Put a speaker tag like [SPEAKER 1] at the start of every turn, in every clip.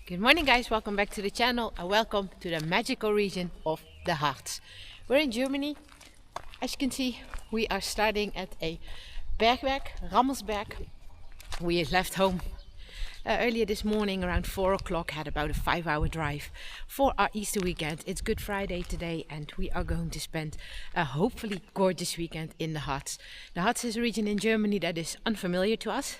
[SPEAKER 1] Good morning guys, welcome back to the channel and welcome to the magical region of the Harz. We're in Germany. As you can see, we are starting at a bergwerk, Rammelsberg. We left home earlier this morning around 4 o'clock, had about a 5-hour drive for our Easter weekend. It's Good Friday today and we are going to spend a hopefully gorgeous weekend in the Harz. The Harz is a region in Germany that is unfamiliar to us.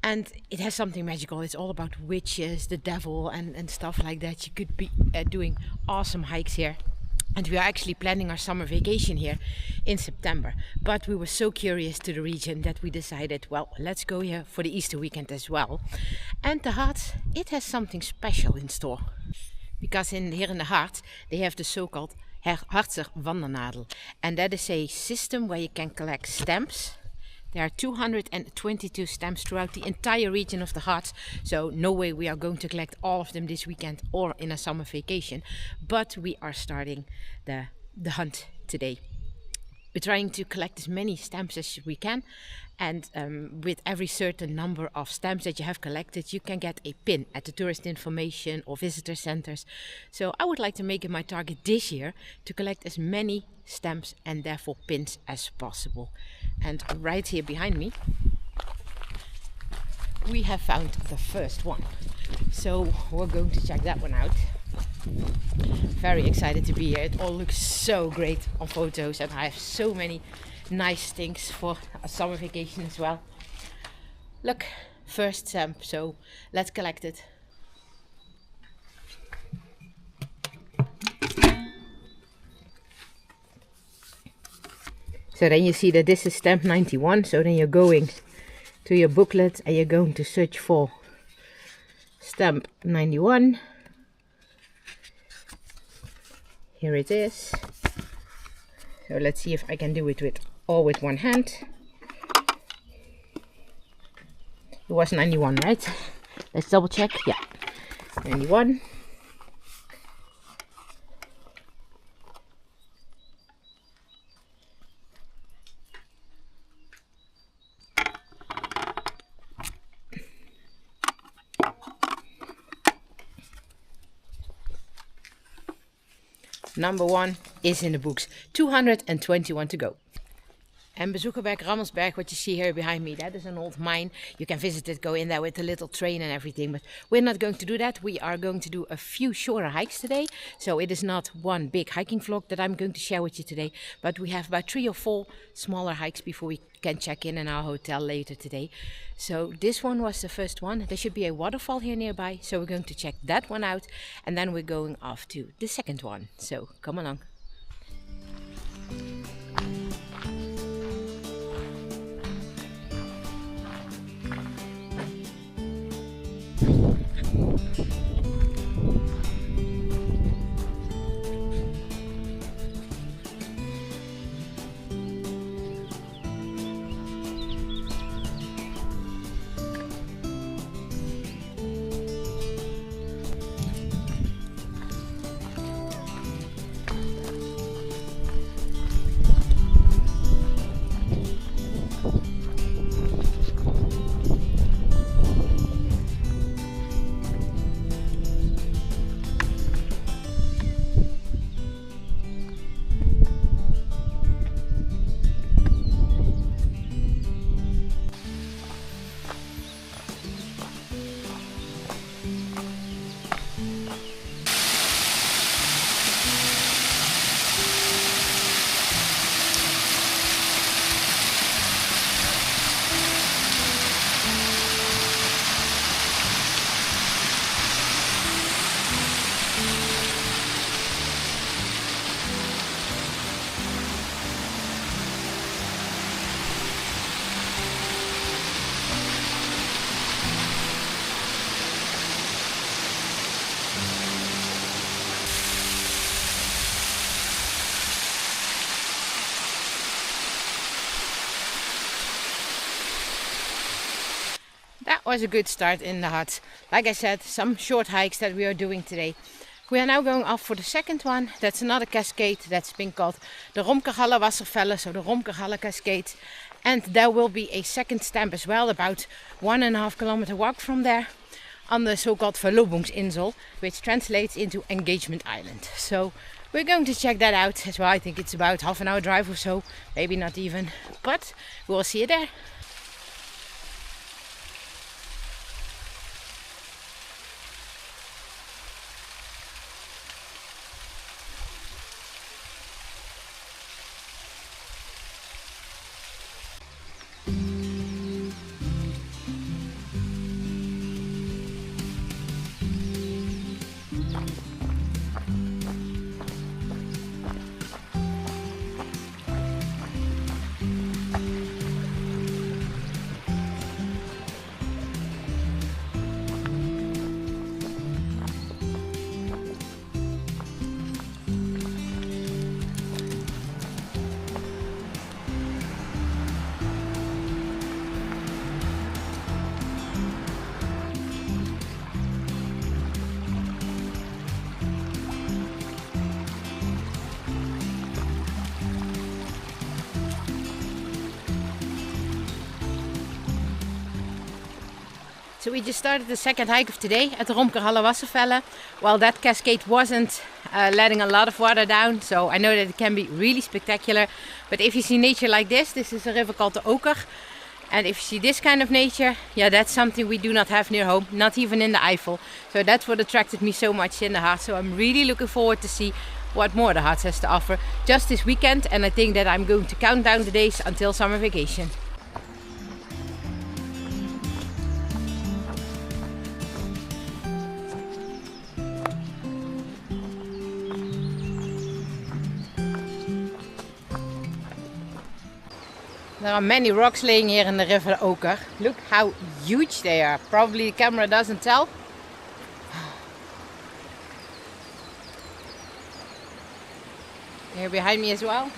[SPEAKER 1] And it has something magical. It's all about witches, the devil and stuff like that. You could be doing awesome hikes here. And we are actually planning our summer vacation here in September. But we were so curious to the region that we decided, well, let's go here for the Easter weekend as well. And the Harz, it has something special in store. Because here in the Harz, they have the so-called Harzer Wandernadel. And that is a system where you can collect stamps. There are 222 stamps throughout the entire region of the Harz, so no way we are going to collect all of them this weekend or in a summer vacation, but we are starting the hunt today. We're trying to collect as many stamps as we can, and with every certain number of stamps that you have collected, you can get a pin at the tourist information or visitor centers. So I would like to make it my target this year to collect as many stamps and therefore pins as possible. And right here behind me, we have found the first one. So we're going to check that one out. Very excited to be here. It all looks so great on photos and I have so many nice things for a summer vacation as well. Look, first stamp, so let's collect it. So then you see that this is stamp 91, so then you're going to your booklet and you're going to search for stamp 91. Here it is. So let's see if I can do it with one hand. It was 91, right? Let's double check. Yeah, 91. Number 1 is in the books. 221 to go. And Bezoekerberg Rammelsberg, what you see here behind me, that is an old mine. You can visit it, go in there with a little train and everything. But we're not going to do that. We are going to do a few shorter hikes today. So it is not one big hiking vlog that I'm going to share with you today. But we have about 3 or 4 smaller hikes before we can check in our hotel later today. So this one was the first one. There should be a waterfall here nearby. So we're going to check that one out. And then we're going off to the second one. So come along. That was a good start in the Harz. Like I said, some short hikes that we are doing today. We are now going off for the second one. That's another cascade that's been called the Romkerhalle Wasserfälle, so the Romkerhalle Cascade. And there will be a second stamp as well, about 1.5 kilometer walk from there. on the so-called Verlobungsinsel, which translates into Engagement Island. So we're going to check that out as well. I think it's about half an hour drive or so, maybe not even, but we'll see you there. So we just started the second hike of today at the Romkerhalle Wasserfälle. Well, that cascade wasn't letting a lot of water down, so I know that it can be really spectacular. But if you see nature like this is a river called the Oker. And if you see this kind of nature, yeah, that's something we do not have near home, not even in the Eifel. So that's what attracted me so much in the Harz. So I'm really looking forward to see what more the Harz has to offer just this weekend. And I think that I'm going to count down the days until summer vacation. There are many rocks laying here in the river Oker. Look how huge they are. Probably the camera doesn't tell. Here behind me as well.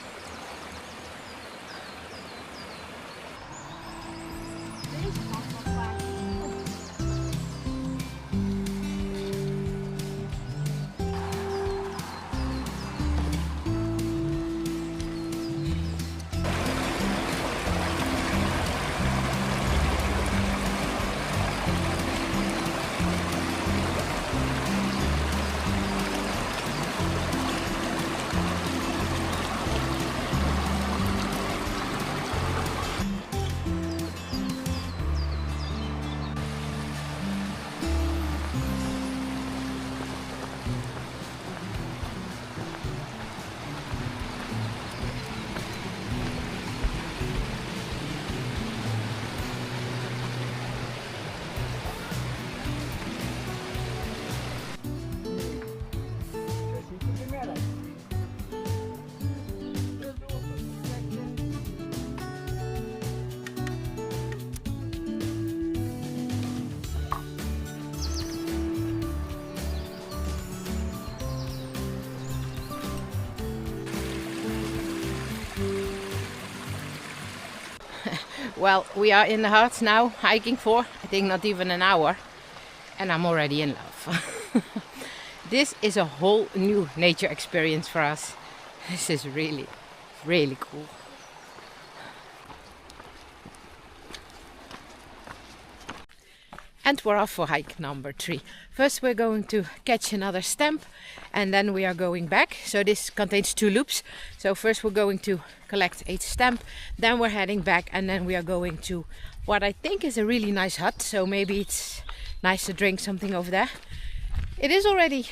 [SPEAKER 1] Well, we are in the Harz now, hiking for, I think, not even an hour. And I'm already in love. This is a whole new nature experience for us. This is really, really cool. And we're off for hike number 3. First we're going to catch another stamp and then we are going back. So this contains 2 loops. So first we're going to collect a stamp, then we're heading back and then we are going to what I think is a really nice hut. So maybe it's nice to drink something over there. It is already,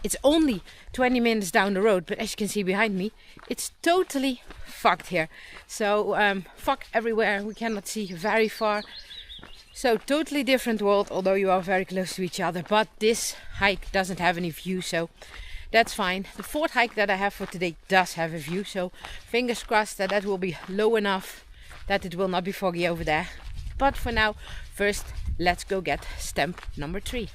[SPEAKER 1] it's only 20 minutes down the road, but as you can see behind me, it's totally fogged here. So fog everywhere, we cannot see very far. So totally different world, although you are very close to each other. But this hike doesn't have any view, so that's fine. The 4th hike that I have for today does have a view, so fingers crossed that that will be low enough that it will not be foggy over there. But for now, first let's go get stamp number 3.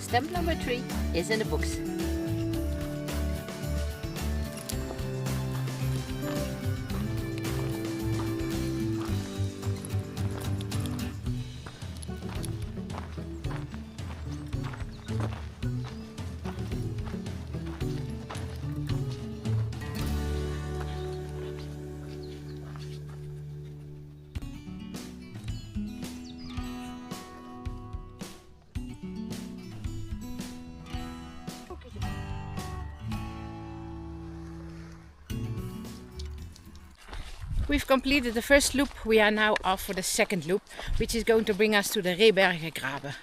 [SPEAKER 1] Stamp number 3 is in the books. We've completed the first loop. We are now off for the second loop, which is going to bring us to the Rehbergengraben.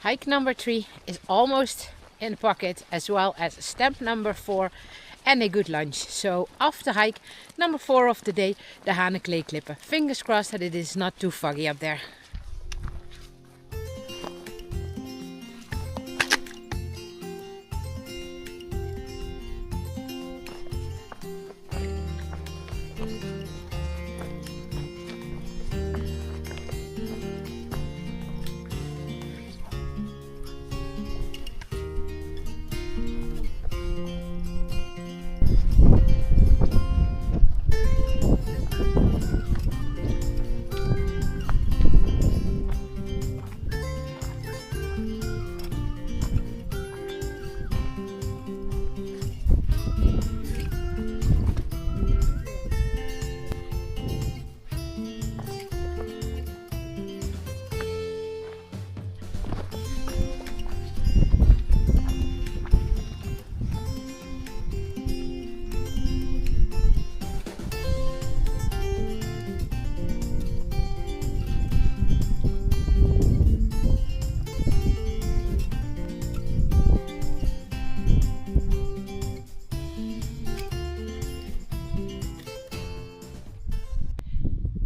[SPEAKER 1] Hike number 3 is almost in the pocket, as well as stamp number 4 and a good lunch. So off the hike number 4 of the day, the Hanekleeklippen. Fingers crossed that it is not too foggy up there.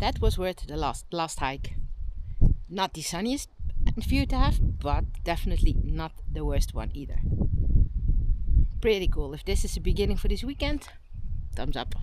[SPEAKER 1] That was worth the last hike. Not the sunniest view to have, but definitely not the worst one either. Pretty cool. If this is the beginning for this weekend, thumbs up.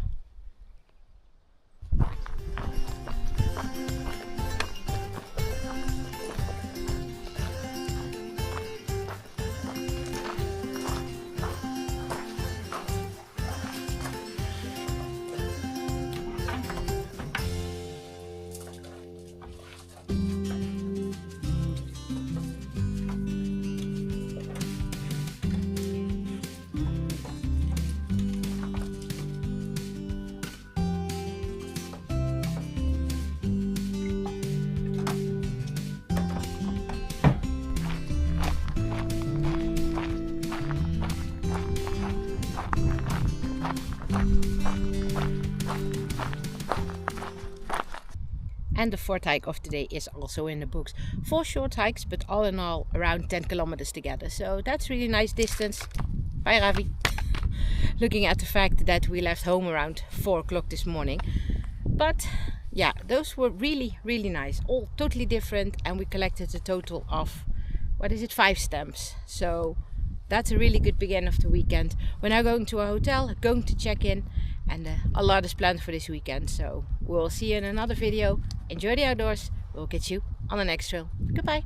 [SPEAKER 1] And the fourth hike of the day is also in the books. 4 short hikes, but all in all around 10 kilometers together. So that's really nice distance. Bye, Ravi. Looking at the fact that we left home around 4 o'clock this morning. But yeah, those were really, really nice. All totally different, and we collected a total of, 5 stamps. So that's a really good beginning of the weekend. We're now going to our hotel, going to check in, and a lot is planned for this weekend. So we'll see you in another video. Enjoy the outdoors. We'll catch you on the next trail. Goodbye.